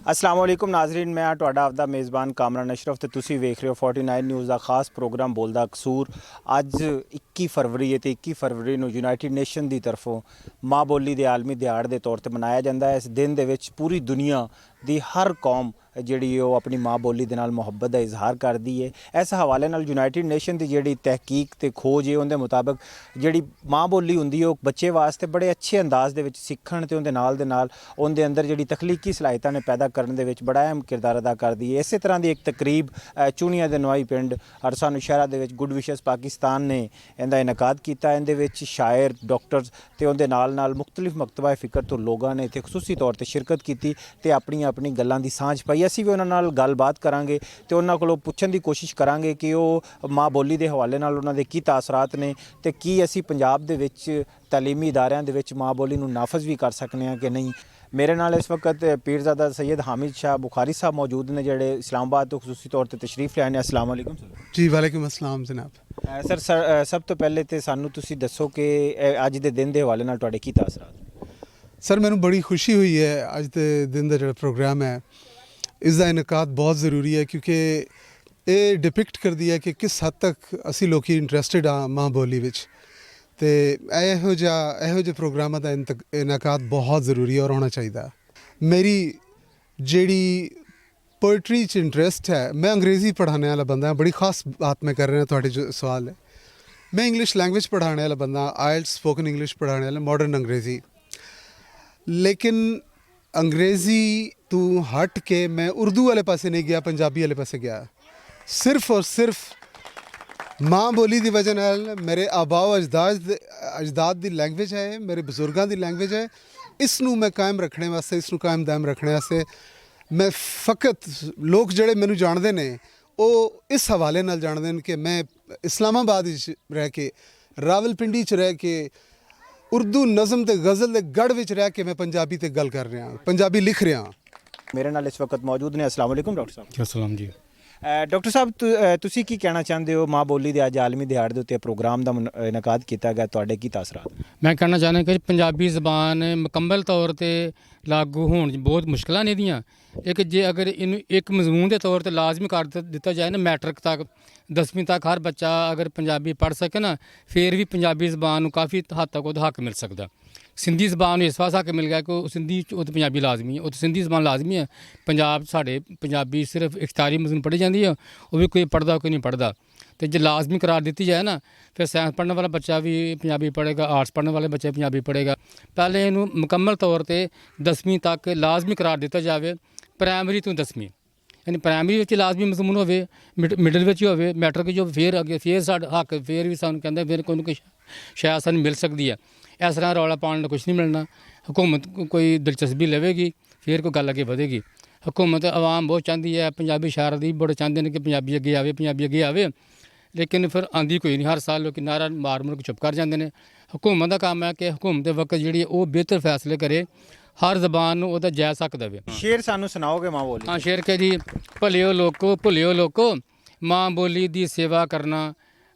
अस्सलाम वालेकुम नाजरीन, मैं ਤੁਹਾਡਾ ਆਪਦਾ ਮੇਜ਼ਬਾਨ ਕਾਮਰਾਨ ਅਸ਼ਰਫ ਤੇ ਤੁਸੀਂ ਵੇਖ ਰਹੇ ਹੋ 49 ਨਿਊਜ਼ ਦਾ ਖਾਸ ਪ੍ਰੋਗਰਾਮ ਬੋਲਦਾ ਕਸੂਰ। ਅੱਜ 21 ਫਰਵਰੀ ਤੇ 21 ਫਰਵਰੀ ਨੂੰ ਯੂਨਾਈਟਿਡ ਨੇਸ਼ਨ ਦੀ ਤਰਫੋਂ ਮਾਂ ਬੋਲੀ ਦੇ ਆਲਮੀ ਦਿਹਾੜ ਦੇ ਤੌਰ ਤੇ ਮਨਾਇਆ ਜਾਂਦਾ ਹੈ। ਇਸ ਦਿਨ ਦੇ ਵਿੱਚ ਪੂਰੀ ਦੁਨੀਆ ਦੀ ਹਰ ਕੌਮ ਜਿਹੜੀ ਉਹ ਆਪਣੀ ਮਾਂ ਬੋਲੀ ਦੇ ਨਾਲ ਮੁਹੱਬਤ ਦਾ ਇਜ਼ਹਾਰ ਕਰਦੀ ਹੈ। ਇਸ ਹਵਾਲੇ ਨਾਲ ਯੂਨਾਈਟਿਡ ਨੇਸ਼ਨ ਦੀ ਜਿਹੜੀ ਤਹਿਕੀਕ ਤੇ ਖੋਜ ਹੈ ਉਹਦੇ ਮੁਤਾਬਕ ਜਿਹੜੀ ਮਾਂ ਬੋਲੀ ਹੁੰਦੀ ਉਹ ਬੱਚੇ ਵਾਸਤੇ ਬੜੇ ਅੱਛੇ ਅੰਦਾਜ਼ ਦੇ ਵਿੱਚ ਸਿੱਖਣ ਤੇ ਉਹਦੇ ਨਾਲ ਦੇ ਨਾਲ ਉਹਦੇ ਅੰਦਰ ਜਿਹੜੀ ਤਖਲੀਕੀ ਸਲਾਹਿਤਾਂ ਨੇ ਪੈਦਾ ਕਰਨ ਦੇ ਵਿੱਚ ਬੜਾ ਅਹਿਮ ਕਿਰਦਾਰ ਅਦਾ ਕਰਦੀ ਹੈ। ਇਸੇ ਤਰ੍ਹਾਂ ਦੀ ਇੱਕ ਤਕਰੀਬ ਚੂਨੀਆਂ ਦੇ ਨਵਾਈ ਪਿੰਡ ਹਰਸਾ ਨੌਸ਼ਹਿਰਾ ਦੇ ਵਿੱਚ ਗੁੱਡ ਵਿਸ਼ਸ ਪਾਕਿਸਤਾਨ ਨੇ ਇਹਦਾ ਇਨਕਾਦ ਕੀਤਾ। ਇਹਦੇ ਵਿੱਚ ਸ਼ਾਇਰ, ਡਾਕਟਰਸ ਤੇ ਉਹਦੇ ਨਾਲ ਮੁਖਤਲਿਫ ਮਕਤਬਾ ਫਿਕਰ ਤੋਂ ਲੋਕਾਂ ਨੇ ਇੱਥੇ ਖਸੂਸੀ ਤੌਰ ਤੇ ਸ਼ਿਰਕਤ ਕੀਤੀ ਤੇ ਆਪਣੀ ਗੱਲਾਂ ਦੀ ਸਾਂਝ ਪਾਈ। ਅਸੀਂ ਵੀ ਉਹਨਾਂ ਨਾਲ ਗੱਲਬਾਤ ਕਰਾਂਗੇ ਤੇ ਉਹਨਾਂ ਕੋਲੋਂ ਪੁੱਛਣ ਦੀ ਕੋਸ਼ਿਸ਼ ਕਰਾਂਗੇ ਕਿ ਉਹ ਮਾਂ ਬੋਲੀ ਦੇ ਹਵਾਲੇ ਨਾਲ ਉਹਨਾਂ ਦੇ ਕੀ ਤਾਸਰਾਤ ਨੇ ਤੇ ਕੀ ਅਸੀਂ ਪੰਜਾਬ ਦੇ ਵਿੱਚ ਤਾਲੀਮੀ ਅਦਾਰਿਆਂ ਦੇ ਵਿੱਚ ਮਾਂ ਬੋਲੀ ਨੂੰ ਨਾਫਜ਼ ਵੀ ਕਰ ਸਕਨੇ ਹਾਂ ਕਿ नहीं। मेरे नाल इस वक्त पीरज़ादा सैयद हामिद शाह बुखारी साहब मौजूद ने जेडे इस्लामाबाद तो खसूसी तौर पर तशरीफ लिआए ने। अस्सलाम वालेकुम सर। जी वालेकुम अस्सलाम जनाब। सर सब तो पहले तो सानू तुसी दसो कि अज दे दिन दे हवाले नाल तुहाडे की तासरात। सर मैनू बड़ी खुशी हुई है अज के दिन का जो प्रोग्राम है इसका इनकाद बहुत ज़रूरी है क्योंकि ये डिपिक्ट कर दिया कि किस हद तक असी लोग इंटरस्टिड हाँ मां बोली विच ते ਇਹੋ ਜਿਹੇ ਪ੍ਰੋਗਰਾਮਾਂ ਦਾ ਇਨਕਾਦ ਬਹੁਤ ਜ਼ਰੂਰੀ ਔਰ ਹੋਣਾ ਚਾਹੀਦਾ। ਮੇਰੀ ਜਿਹੜੀ पोइट्री च इंटरस्ट है, मैं अंग्रेज़ी पढ़ाने वाला बंदा बड़ी खास बात मैं कर रहा थोड़े जो सवाल है। मैं इंग्लिश लैंग्वेज पढ़ाने वाला बंदा, आइल्स स्पोकन इंग्लिश पढ़ाने वाला, मॉडर्न अंग्रेज़ी। लेकिन अंग्रेज़ी तू हट के मैं उर्दू वाले पासे नहीं गया, पंजाबी वाले पासे गया। सिर्फ और सिर्फ माँ बोली की वजह नाल मेरे आबाओ अजदाद की लैंग्वेज है, मेरे बजुर्गों की लैंग्वेज है। इसनू मैं कायम रखने वास्ते, इसनू कायम दायम रखने वास्ते मैं फ़कत लोग जड़े मैनू जानते हैं वो इस हवाले नाल जानते हैं कि मैं इस्लामाबाद रह के, रावलपिंडी च रह के, उर्दू नज़म ते गज़ल के गढ़ विच रह के मैं पंजाबी ते गल कर रहा, पंजाबी लिख रहा। मेरे नाल इस वक्त मौजूद ने। अस्सलाम वालेकुम डॉक्टर साहब। अस्सलाम जी। डॉक्टर साहब तुसी की कहना चाहते हो माँ बोली के अज आलमी दिहाड़ के उत्ते प्रोग्राम का इनकाद किया गया, तुहाडे की तासरात। मैं कहना चाहना कि पंजाबी ज़बान मुकम्मल तौर पर लागू होने बहुत मुश्किल ने दियाँ। एक जे अगर इन एक मजमून के तौर पर लाजमी कर दिता जाए ना, मैट्रिक तक 10वीं तक हर बच्चा अगर पंजाबी पढ़ सके ना, फिर भी पंजाबी ज़बान काफ़ी हद तक वो हक मिल सकता। सिंधी ज़बान इस वास्ते हक मिल गया कि सिंधी तो पंजाबी लाजमी है, वो तो सिंधी ज़बान लाजमी है। पंजाब साढ़े पंजाबी सिर्फ इख्तियारी मजमून पढ़ी जाती है, वो भी कोई पढ़ता कोई नहीं पढ़ता। तो जो लाजमी करार दी जाए ना, फिर साइंस पढ़ने वाला बच्चा भी पंजाबी पढ़ेगा, आर्ट्स पढ़ने वाले बच्चे पंजाबी पढ़ेगा। पहले इनू मुकम्मल तौर पर 10वीं तक लाजमी करार दिता जाए, प्राइमरी तो 10वीं, यानी प्राइमरी लाजमी मजमून हो, मिडल में हो, मैट्रिक जो फिर अगे फिर साढ़े हक फिर भी सानू कहते फिर कोई ना कोई शायद सानू मिल सकती है। इस तरह रौला पाने कुछ नहीं मिलना। हुकूमत कोई दिलचस्पी लवेगी फिर कोई गल अगे बढ़ेगी। हुकूमत आवाम बहुत चाहती है, पंजाबी शायर भी बड़े चाहते हैं कि पंजाबी अगे आवे, पंजाबी अगे आवे, लेकिन फिर आँधी कोई नहीं। हर साल लोग नारा मार मुर के चुप कर जाते हैं। हुकूमत का काम है कि हुकूमत वक्त जी वो बेहतर फैसले करे, हर जबान वो जायज़ हक देवे। शेर सानू सुनाओगे माँ बोली? हाँ, शेर के जी, भलियो लोको माँ बोली दी सेवा करना,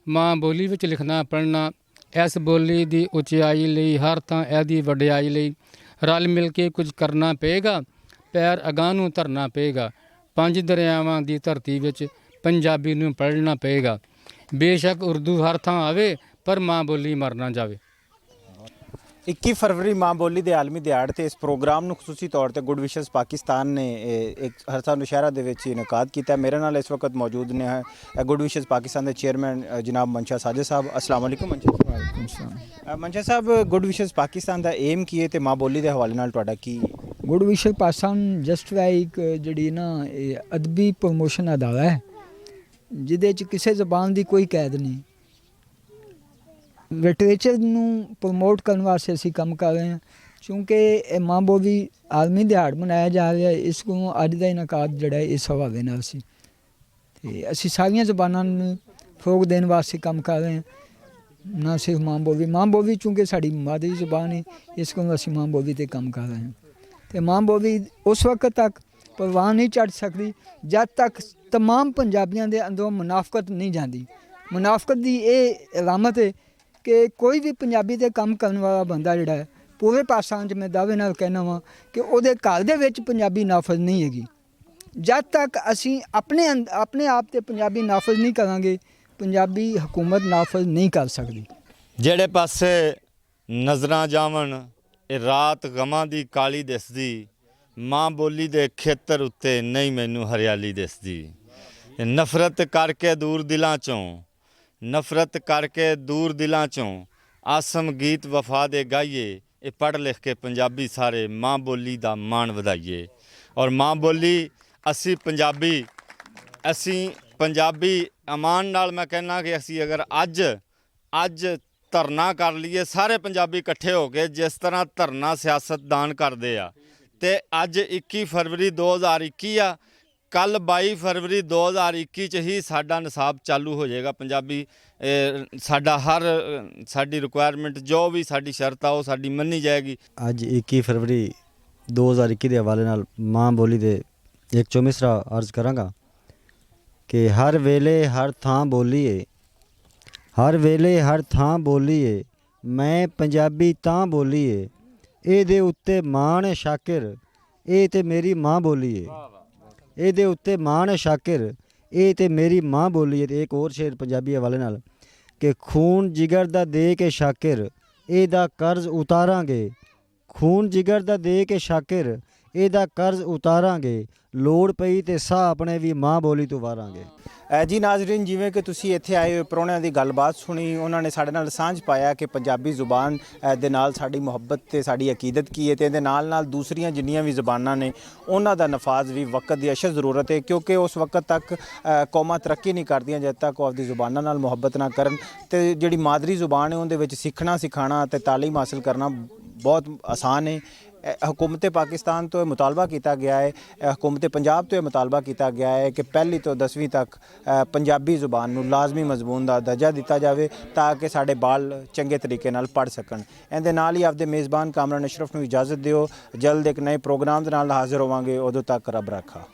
माँ बोली विच लिखना पढ़ना, इस बोली दी उचियाई लई हर थां एदी वडियाई लई रल मिल के कुछ करना पेगा, पैर अगां नूं धरना पेगा, 5 दरियावां दी धरती विच पंजाबी नूं पढ़ना पेगा, बेशक उर्दू हर थां आवे पर माँ बोली मर ना जावे। 21 फरवरी माँ बोली के आलमी दिहाड़ ते इस प्रोग्राम नूं खसूसी तौर पर गुड विशस पाकिस्तान ने एक हरसा नौशहरा दे विच इनकाद किया। मेरे नाल इस वक्त मौजूद ने गुड विशस पाकिस्तान के चेयरमैन जनाब मंशा साजिद साहब। अस्सलाम वालेकुम मंशा। मंशा साहब, गुड विशस पाकिस्तान का एम की है तो माँ बोली के हवाले नाल तुहाडा की? गुड विशस पाकिस्तान जस्ट एक जी ना अदबी प्रमोशन अदारा है जिदे किसी जबान की कोई कैद नहीं। लिटरेचर ਨੂੰ ਪ੍ਰਮੋਟ ਕਰਨ ਵਾਸਤੇ ਅਸੀਂ ਕੰਮ ਕਰ ਰਹੇ ਹਾਂ। ਕਿਉਂਕਿ ਇਹ ਮਾਂ ਬੋਲੀ ਆਲਮੀ ਦਿਹਾੜ ਮਨਾਇਆ ਜਾ ਰਿਹਾ, ਇਸ ਨੂੰ ਅੱਜ ਦਾ ਇਨਕਾਦ ਜਿਹੜਾ ਇਸ ਹਵਾਲੇ ਨਾਲ ਸੀ ਤੇ ਅਸੀਂ ਸਾਰੀਆਂ ਜ਼ਬਾਨਾਂ ਨੂੰ ਫਰੋਗ ਦੇਣ ਵਾਸਤੇ ਕੰਮ ਕਰ ਰਹੇ ਹਾਂ, ਨਾ ਸਿਰਫ ਮਾਂ ਬੋਲੀ ਕਿਉਂਕਿ ਸਾਡੀ ਮਾਦਰੀ ਜ਼ਬਾਨ ਹੈ, ਇਸ ਨੂੰ ਅਸੀਂ ਮਾਂ ਬੋਲੀ 'ਤੇ ਕੰਮ ਕਰ ਰਹੇ ਹਾਂ। ਤੇ ਮਾਂ ਬੋਲੀ ਉਸ ਵਕਤ ਤੱਕ ਪ੍ਰਵਾਨ ਨਹੀਂ ਚੜ੍ਹ ਸਕਦੀ ਜਦ ਤੱਕ तमाम पंजाबियों के अंदरों मुनाफकत नहीं जाती। मुनाफकत की ये अलामत है कि कोई भी पंजाबी ते काम करने वाला बंदा जिहड़ा है ਪੂਰੇ ਪਾਕਿਸਤਾਨ 'ਚ ਮੈਂ ਦਾਅਵੇ ਨਾਲ ਕਹਿਣਾ ਵਾਂ ਕਿ ਉਹਦੇ ਘਰ ਦੇ ਵਿੱਚ ਪੰਜਾਬੀ ਨਾਫਜ਼ ਨਹੀਂ ਹੈਗੀ। ਜਦ ਤੱਕ ਅਸੀਂ ਆਪਣੇ ਆਪ ਤੇ ਪੰਜਾਬੀ ਨਾਫਜ਼ ਨਹੀਂ ਕਰਾਂਗੇ, ਪੰਜਾਬੀ ਹਕੂਮਤ ਨਾਫਜ਼ ਨਹੀਂ ਕਰ ਸਕਦੀ। ਜਿਹੜੇ ਪਾਸੇ ਨਜ਼ਰਾਂ ਜਾਵਣ ਇਹ ਰਾਤ ਗਮਾਂ ਦੀ ਕਾਲੀ ਦਿਸਦੀ, ਮਾਂ ਬੋਲੀ ਦੇ ਖੇਤਰ ਉੱਤੇ ਨਹੀਂ ਮੈਨੂੰ ਹਰਿਆਲੀ ਦਿਸਦੀ। ਇਹ ਨਫ਼ਰਤ ਕਰਕੇ ਦੂਰ ਦਿਲਾਂ ਚੋਂ, ਨਫ਼ਰਤ ਕਰਕੇ ਦੂਰ ਦਿਲਾਂ ਚੋਂ ਆਸਮ ਗੀਤ ਵਫਾ ਦੇ ਗਾਈਏ। ਇਹ ਪੜ੍ਹ ਲਿਖ ਕੇ ਪੰਜਾਬੀ ਸਾਰੇ ਮਾਂ ਬੋਲੀ ਦਾ ਮਾਣ ਵਧਾਈਏ। ਔਰ ਮਾਂ ਬੋਲੀ ਅਸੀਂ ਪੰਜਾਬੀ ਅਮਾਨ ਨਾਲ ਮੈਂ ਕਹਿੰਦਾ ਕਿ ਅਸੀਂ ਅਗਰ ਅੱਜ ਧਰਨਾ ਕਰ ਲਈਏ ਸਾਰੇ ਪੰਜਾਬੀ ਇਕੱਠੇ ਹੋ ਕੇ, ਜਿਸ ਤਰ੍ਹਾਂ ਧਰਨਾ ਸਿਆਸਤਦਾਨ ਕਰਦੇ ਆ, ਤੇ ਅੱਜ 21 ਫਰਵਰੀ 2021 ਆ, ਕੱਲ 22 ਫਰਵਰੀ 2021 ਚ ਹੀ ਸਾਡਾ ਨਿਸਾਬ ਚਾਲੂ ਹੋ ਜਾਏਗਾ। ਪੰਜਾਬੀ ਸਾਡਾ ਸਾਡੀ ਰਿਕੁਆਇਰਮੈਂਟ ਜੋ ਵੀ ਸਾਡੀ ਸ਼ਰਤ ਆ ਉਹ ਸਾਡੀ ਮੰਨੀ ਜਾਏਗੀ। ਅੱਜ 21 ਫਰਵਰੀ 2021 ਦੇ ਹਵਾਲੇ ਨਾਲ ਮਾਂ ਬੋਲੀ ਦੇ ਇੱਕ ਚੌਮਿਸਰਾ ਅਰਜ਼ ਕਰਾਂਗਾ ਕਿ ਹਰ ਵੇਲੇ ਹਰ ਥਾਂ ਬੋਲੀਏ, ਹਰ ਵੇਲੇ ਹਰ ਥਾਂ ਬੋਲੀਏ, ਮੈਂ ਪੰਜਾਬੀ ਤਾਂ ਬੋਲੀਏ, ਇਹਦੇ ਉੱਤੇ ਮਾਣ ਸ਼ਾਕਿਰ, ਇਹ ਤੇ ਮੇਰੀ ਮਾਂ ਬੋਲੀਏ, ਇਹਦੇ ਉੱਤੇ ਮਾਣ ਸ਼ਾਕਿਰ, ਇਹ ਤੇ ਮੇਰੀ ਮਾਂ ਬੋਲੀਏ। ਤੇ ਇੱਕ ਹੋਰ ਸ਼ੇਰ ਪੰਜਾਬੀ ਹਵਾਲੇ ਨਾਲ ਕਿ ਖੂਨ ਜਿਗਰ ਦਾ ਦੇ ਕੇ ਸ਼ਾਕਿਰ, ਇਹਦਾ ਕਰਜ਼ ਉਤਾਰਾਂਗੇ, ਖੂਨ ਜਿਗਰ ਦਾ ਦੇ ਕੇ ਸ਼ਾਕਿਰ, ਇਹਦਾ ਕਰਜ਼ ਉਤਾਰਾਂਗੇ, ਲੋੜ ਪਈ ਤੇ ਸਾਹ ਆਪਣੇ ਵੀ ਮਾਂ ਬੋਲੀ ਤੋਂ ਵਾਰਾਂਗੇ। ਜੀ ਨਾਜ਼ਰੀਨ, ਜਿਵੇਂ ਕਿ ਤੁਸੀਂ ਇੱਥੇ ਆਏ ਹੋਏ ਪ੍ਰਾਹੁਣਿਆਂ ਦੀ ਗੱਲਬਾਤ ਸੁਣੀ, ਉਹਨਾਂ ਨੇ ਸਾਡੇ ਨਾਲ ਸਾਂਝ ਪਾਇਆ ਕਿ ਪੰਜਾਬੀ ਜ਼ੁਬਾਨ ਦੇ ਨਾਲ ਸਾਡੀ ਮੁਹੱਬਤ ਤੇ ਸਾਡੀ ਅਕੀਦਤ ਕੀ ਹੈ, ਤੇ ਇਹਦੇ ਨਾਲ ਨਾਲ ਦੂਸਰੀਆਂ ਜਿੰਨੀਆਂ ਵੀ ਜ਼ੁਬਾਨਾਂ ਨੇ ਉਹਨਾਂ ਦਾ ਨਫਾਜ਼ ਵੀ ਵਕਤ ਦੀ ਅਸ਼ਦ ਜ਼ਰੂਰਤ ਹੈ, ਕਿਉਂਕਿ ਉਸ ਵਕਤ ਤੱਕ ਕੌਮਾਂ ਤਰੱਕੀ ਨਹੀਂ ਕਰਦੀਆਂ ਜਦ ਤੱਕ ਉਹ ਆਪਦੀ ਜ਼ੁਬਾਨਾਂ ਨਾਲ ਮੁਹੱਬਤ ਨਾ ਕਰਨ। ਤੇ ਜਿਹੜੀ ਮਾਦਰੀ ਜ਼ੁਬਾਨ ਹੈ ਉਹਦੇ ਵਿੱਚ ਸਿੱਖਣਾ ਸਿਖਾਉਣਾ ਤੇ ਤਾਲੀਮ ਹਾਸਲ ਕਰਨਾ ਬਹੁਤ ਆਸਾਨ ਹੈ। हुकूमत पाकिस्तान तो मुतालबा किया गया है, हुकूमत पंजाब तो मुतालबा किया गया है कि पहली तो 10वीं तक पंजाबी जुबान नूं लाजमी मजमून का दर्जा दिता जाए ताकि साढ़े बाल चंगे तरीके नाल पढ़ सकन। इहदे नाल ही आपदे मेज़बान कामरान अशरफ नूं इजाज़त दिओ। जल्द एक नए प्रोग्राम दे नाल हाज़िर होवांगे। उदों तक रब राखा।